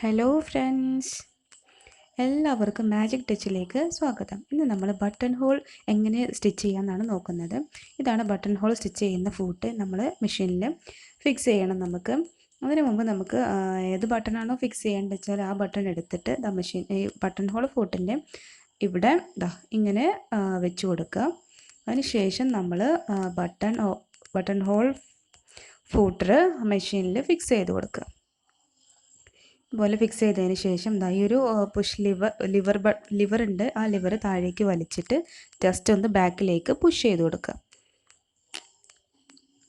Hello friends, എല്ലാവർക്കും magic ടച്ചിലേക്ക് സ്വാഗതം. ഇന്ന് നമ്മൾ ബട്ടൺ ഹോൾ എങ്ങനെ സ്റ്റിച്ച് ചെയ്യാമെന്നാണ് നോക്കുന്നത്. ഇതാണ് ബട്ടൺ ഹോൾ സ്റ്റിച്ച് ചെയ്യുന്ന ഫൂട്ട്. നമ്മൾ മെഷീനിൽ ഫിക്സ് ചെയ്യണം. അതിന് മുമ്പ് നമുക്ക് ഏത് ബട്ടണാണോ ഫിക്സ് ചെയ്യേണ്ടത് വെച്ചാൽ ആ ബട്ടൺ എടുത്തിട്ട് ഈ ബട്ടൺ ഹോൾ ഫൂട്ടിൻ്റെ ഇവിടെ ഇങ്ങനെ വെച്ച് കൊടുക്കുക. അതിന് ശേഷം നമ്മൾ ബട്ടൺ ഹോൾ ഫൂട്ടർ മെഷീനിൽ ഫിക്സ് ചെയ്ത് കൊടുക്കുക. ഇതുപോലെ ഫിക്സ് ചെയ്തതിന് ശേഷം ഈ ഒരു പുഷ് ലിവർ ഉണ്ട്. ആ ലിവർ താഴേക്ക് വലിച്ചിട്ട് ജസ്റ്റ് ഒന്ന് ബാക്കിലേക്ക് പുഷ് ചെയ്ത് കൊടുക്കുക.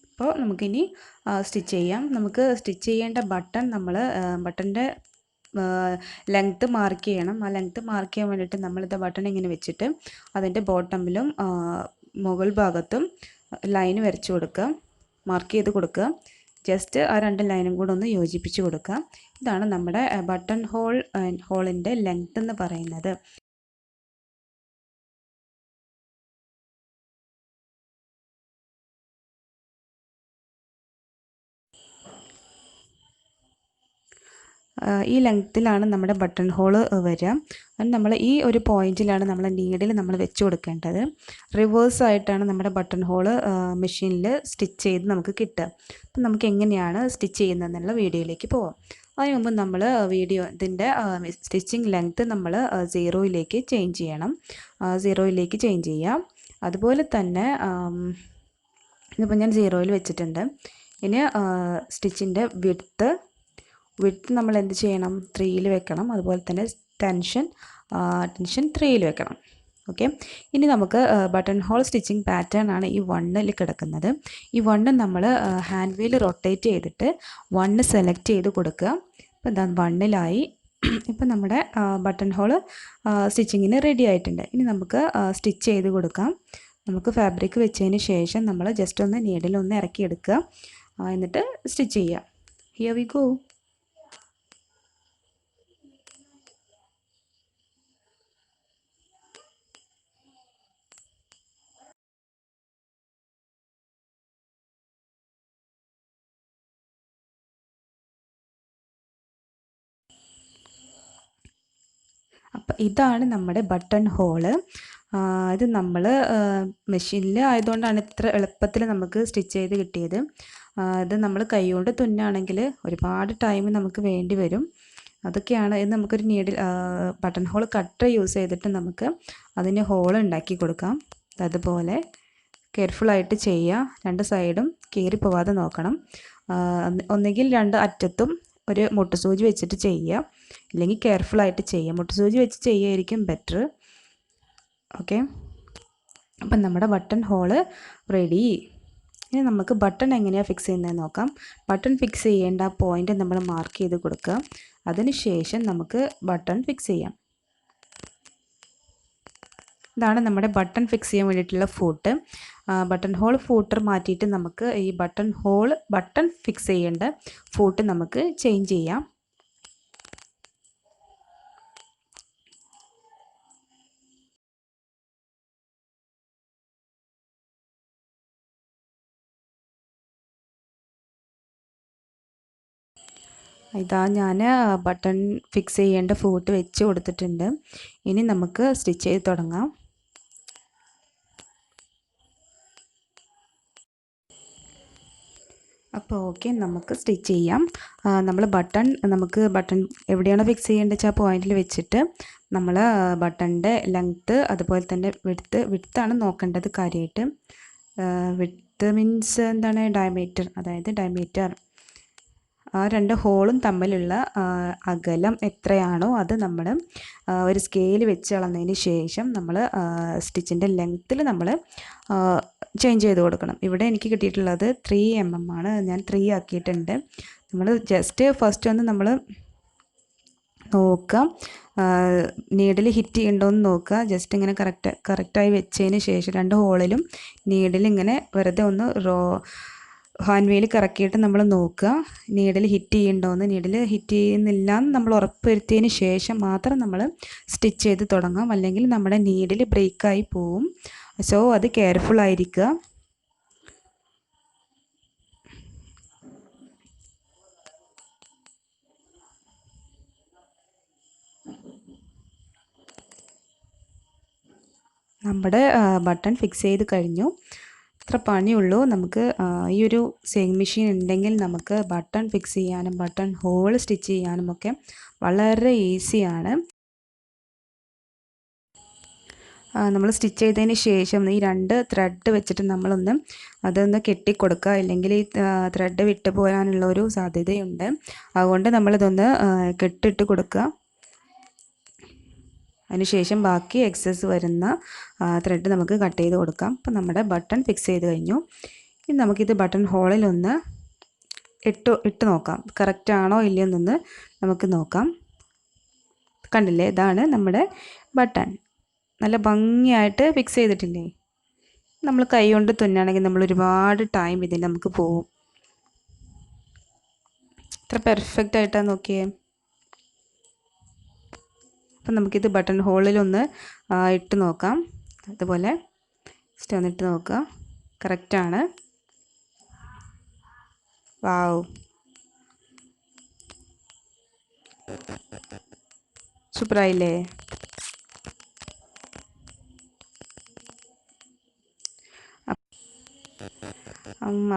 അപ്പോൾ നമുക്കിനി സ്റ്റിച്ച് ചെയ്യാം. നമുക്ക് സ്റ്റിച്ച് ചെയ്യേണ്ട ബട്ടൻ്റെ ലെങ്ത്ത് മാർക്ക് ചെയ്യണം. ആ ലെങ്ത്ത് മാർക്ക് ചെയ്യാൻ വേണ്ടിയിട്ട് നമ്മളിത് ബട്ടൺ ഇങ്ങനെ വെച്ചിട്ട് അതിൻ്റെ ബോട്ടമിലും മുകൾ ഭാഗത്തും ലൈൻ വരച്ചു കൊടുക്കുക, മാർക്ക് ചെയ്ത് കൊടുക്കുക. ജസ്റ്റ് ആ രണ്ട് ലൈനും കൂടെ ഒന്ന് യോജിപ്പിച്ച് കൊടുക്കുക. ഇതാണ് നമ്മുടെ ബട്ടൺ ഹോളിൻ്റെ ലെങ്ത് എന്ന് പറയുന്നത്. ഈ ലെങ്ത്തിലാണ് നമ്മുടെ ബട്ടൺ ഹോൾ വരിക. അത് നമ്മൾ ഈ ഒരു പോയിന്റിലാണ് നമ്മൾ നീഡിൽ വെച്ച് കൊടുക്കേണ്ടത്. റിവേഴ്സായിട്ടാണ് നമ്മുടെ ബട്ടൺ ഹോൾ മെഷീനിൽ സ്റ്റിച്ച് ചെയ്ത് നമുക്ക് കിട്ടുക. അപ്പം നമുക്ക് എങ്ങനെയാണ് സ്റ്റിച്ച് ചെയ്യുന്നതെന്നുള്ള വീഡിയോയിലേക്ക് പോവാം. അതിന് മുമ്പ് നമ്മൾ ഇതിൻ്റെ സ്റ്റിച്ചിങ് ലെങ്ത്ത് നമ്മൾ 0യിലേക്ക് ചേഞ്ച് ചെയ്യണം. 0യിലേക്ക് ചേഞ്ച് ചെയ്യാം. അതുപോലെ തന്നെ ഇതിപ്പോൾ ഞാൻ 0യിൽ വെച്ചിട്ടുണ്ട്. ഇനി സ്റ്റിച്ചിൻ്റെ വിഡ്ത്ത് നമ്മൾ എന്ത് ചെയ്യണം? 3യിൽ വെക്കണം. അതുപോലെ തന്നെ ടെൻഷൻ 3യിൽ വെക്കണം. ഓക്കെ, ഇനി നമുക്ക് ബട്ടൺ ഹോൾ സ്റ്റിച്ചിങ് പാറ്റേൺ ആണ് ഈ 1ൽ കിടക്കുന്നത്. ഈ 1 നമ്മൾ ഹാൻഡ് വീൽ റൊട്ടേറ്റ് ചെയ്തിട്ട് 1 സെലക്ട് ചെയ്ത് കൊടുക്കുക. ഇപ്പോൾ എന്താ 1ലായി. ഇപ്പം നമ്മുടെ ബട്ടൺ ഹോൾ സ്റ്റിച്ചിങ്ങിന് റെഡി ആയിട്ടുണ്ട്. ഇനി നമുക്ക് സ്റ്റിച്ച് ചെയ്ത് കൊടുക്കാം. നമുക്ക് ഫാബ്രിക് വെച്ചതിന് ശേഷം നമ്മൾ ജസ്റ്റ് ഒന്ന് നീഡിലൊന്ന് ഇറക്കിയെടുക്കുക, എന്നിട്ട് സ്റ്റിച്ച് ചെയ്യുക. Here we go. അപ്പം ഇതാണ് നമ്മുടെ ബട്ടൺ ഹോള്. ഇത് നമ്മൾ മെഷീനിൽ ആയതുകൊണ്ടാണ് ഇത്ര എളുപ്പത്തിൽ നമുക്ക് സ്റ്റിച്ച് ചെയ്ത് കിട്ടിയത്. ഇത് നമ്മൾ കൈകൊണ്ട് തുന്നാണെങ്കിൽ ഒരുപാട് ടൈം നമുക്ക് വേണ്ടി വരും. അതൊക്കെയാണ്. ഇത് നമുക്കൊരു ബട്ടൺ ഹോൾ കട്ടർ യൂസ് ചെയ്തിട്ട് നമുക്ക് അതിന് ഹോൾ ഉണ്ടാക്കി കൊടുക്കാം. അതുപോലെ കെയർഫുള്ളായിട്ട് ചെയ്യുക. രണ്ട് സൈഡും കീറി പോവാതെ നോക്കണം. ഒന്നുകിൽ രണ്ട് അറ്റത്തും ഒരു മുട്ടുസൂചി വെച്ചിട്ട് ചെയ്യുക, ഇല്ലെങ്കിൽ കെയർഫുള്ളായിട്ട് ചെയ്യുക. മുട്ടുസൂചി വെച്ച് ചെയ്യുമായിരിക്കും ബെറ്റർ. ഓക്കെ, അപ്പം നമ്മുടെ ബട്ടൺ ഹോള് റെഡി. ഇനി നമുക്ക് ബട്ടൺ എങ്ങനെയാണ് ഫിക്സ് ചെയ്യുന്നതെന്ന് നോക്കാം. ബട്ടൺ ഫിക്സ് ചെയ്യേണ്ട പോയിൻ്റ് നമ്മൾ മാർക്ക് ചെയ്ത് കൊടുക്കുക. അതിനുശേഷം നമുക്ക് ബട്ടൺ ഫിക്സ് ചെയ്യാം. ഇതാണ് നമ്മുടെ ബട്ടൺ ഫിക്സ് ചെയ്യാൻ വേണ്ടിയിട്ടുള്ള ഫൂട്ട്. ബട്ടൺ ഹോൾ ഫൂട്ടർ മാറ്റിയിട്ട് നമുക്ക് ഈ ബട്ടൺ ഫിക്സ് ചെയ്യേണ്ട ഫൂട്ട് നമുക്ക് ചേഞ്ച് ചെയ്യാം. ഇതാ ഞാൻ ബട്ടൺ ഫിക്സ് ചെയ്യേണ്ട ഫൂട്ട് വെച്ച് കൊടുത്തിട്ടുണ്ട്. ഇനി നമുക്ക് സ്റ്റിച്ച് ചെയ്ത് തുടങ്ങാം. അപ്പോൾ ഓക്കെ, നമുക്ക് സ്റ്റിച്ച് ചെയ്യാം. നമുക്ക് ബട്ടൺ എവിടെയാണോ ഫിക്സ് ചെയ്യേണ്ടത് വെച്ചാൽ ആ പോയിന്റിൽ വെച്ചിട്ട് നമ്മൾ ബട്ടണിൻ്റെ ലെങ്ത്ത് അതുപോലെ തന്നെ വിഡ്ത്താണ് നോക്കേണ്ടത് കാര്യമായിട്ട്. വിഡ്ത്ത് മീൻസ് എന്താണ്? ഡയമീറ്റർ. ആ രണ്ട് ഹോളും തമ്മിലുള്ള അകലം എത്രയാണോ അത് നമ്മൾ ഒരു സ്കെയിൽ വെച്ച് അളന്നതിന് ശേഷം നമ്മൾ സ്റ്റിച്ചിൻ്റെ ലെങ്ത്തിൽ നമ്മൾ ചേഞ്ച് ചെയ്ത് കൊടുക്കണം. ഇവിടെ എനിക്ക് കിട്ടിയിട്ടുള്ളത് 3 mm ആണ്. ഞാൻ 3 ആക്കിയിട്ടുണ്ട്. നമ്മൾ ജസ്റ്റ് ഫസ്റ്റ് ഒന്ന് നമ്മൾ നോക്കുക, നീഡിൽ ഹിറ്റ് ചെയ്യണ്ടോയെന്ന് നോക്കുക. ജസ്റ്റ് ഇങ്ങനെ കറക്റ്റായി വെച്ചതിന് ശേഷം രണ്ട് ഹോളിലും നീഡിൽ ഇങ്ങനെ വെറുതെ ഒന്ന് ഹാൻഡ് വീൽ കറക്കിയിട്ട് നമ്മൾ നോക്കുക നീഡിൽ ഹിറ്റ് ചെയ്യണ്ടോയെന്ന്. നീഡിൽ ഹിറ്റ് ചെയ്യുന്നില്ല എന്ന് നമ്മൾ ഉറപ്പ് വരുത്തിയതിന് ശേഷം മാത്രം നമ്മൾ സ്റ്റിച്ച് ചെയ്ത് തുടങ്ങാം, അല്ലെങ്കിൽ നമ്മുടെ നീഡിൽ ബ്രേക്കായി പോവും. സോ അത് കെയർഫുള്ളായിരിക്കുക. നമ്മുടെ ബട്ടൺ ഫിക്സ് ചെയ്ത് കഴിഞ്ഞു. ഇത്ര പണിയുള്ളൂ. നമുക്ക് ഈ ഒരു സേയിങ് മെഷീൻ ഉണ്ടെങ്കിൽ നമുക്ക് ബട്ടൺ ഫിക്സ് ചെയ്യാനും ബട്ടൺ ഹോൾ സ്റ്റിച്ച് ചെയ്യാനും ഒക്കെ വളരെ ഈസിയാണ്. നമ്മൾ സ്റ്റിച്ച് ചെയ്തതിന് ശേഷം ഈ 2 ത്രെഡ് വെച്ചിട്ട് നമ്മളൊന്ന് അതൊന്ന് കെട്ടിക്കൊടുക്കുക. ഇല്ലെങ്കിൽ ഈ ത്രെഡ് വിട്ടു പോരാനുള്ള ഒരു സാധ്യതയുണ്ട്. അതുകൊണ്ട് നമ്മളിതൊന്ന് കെട്ടിട്ട് കൊടുക്കുക. അതിനുശേഷം ബാക്കി എക്സസ് വരുന്ന ത്രെഡ് നമുക്ക് കട്ട് ചെയ്ത് കൊടുക്കാം. അപ്പോൾ നമ്മുടെ ബട്ടൺ ഫിക്സ് ചെയ്ത് കഴിഞ്ഞു. ഇനി നമുക്കിത് ബട്ടൺ ഹോളിലൊന്ന് ഇട്ട് നോക്കാം. കറക്റ്റ് ആണോ ഇല്ലയോ എന്നൊന്ന് നമുക്ക് നോക്കാം. കണ്ടില്ലേ, ഇതാണ് നമ്മുടെ ബട്ടൺ. നല്ല ഭംഗിയായിട്ട് ഫിക്സ് ചെയ്തിട്ടില്ലേ. നമ്മൾ കൈ കൊണ്ട് തുന്നുകയാണെങ്കിൽ നമ്മൾ ഒരുപാട് ടൈം ഇതിൽ നമുക്ക് പോവും. ഇത്ര പെർഫെക്റ്റ് ആയിട്ടാണ് നോക്കിയേ. അപ്പം നമുക്കിത് ബട്ടൺ ഹോളിലൊന്ന് ഇട്ട് നോക്കാം. അതുപോലെ ജസ്റ്റ് ഒന്നിട്ട് നോക്കുക. കറക്റ്റാണ്. വാവ്, സൂപ്പറായില്ലേ.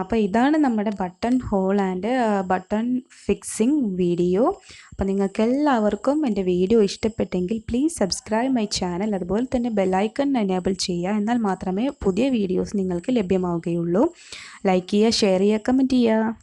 അപ്പോൾ ഇതാണ് നമ്മുടെ button hole and button fixing video. അപ്പോൾ നിങ്ങൾക്ക് എല്ലാവർക്കും എൻ്റെ വീഡിയോ ഇഷ്ടപ്പെട്ടെങ്കിൽ പ്ലീസ് സബ്സ്ക്രൈബ് മൈ ചാനൽ. അതുപോലെ തന്നെ ബെല്ലൈക്കൺ എനേബിൾ ചെയ്യുക. എന്നാൽ മാത്രമേ പുതിയ വീഡിയോസ് നിങ്ങൾക്ക് ലഭ്യമാവുകയുള്ളൂ. ലൈക്ക് ചെയ്യുക, ഷെയർ ചെയ്യുക, കമൻറ്റ് ചെയ്യുക.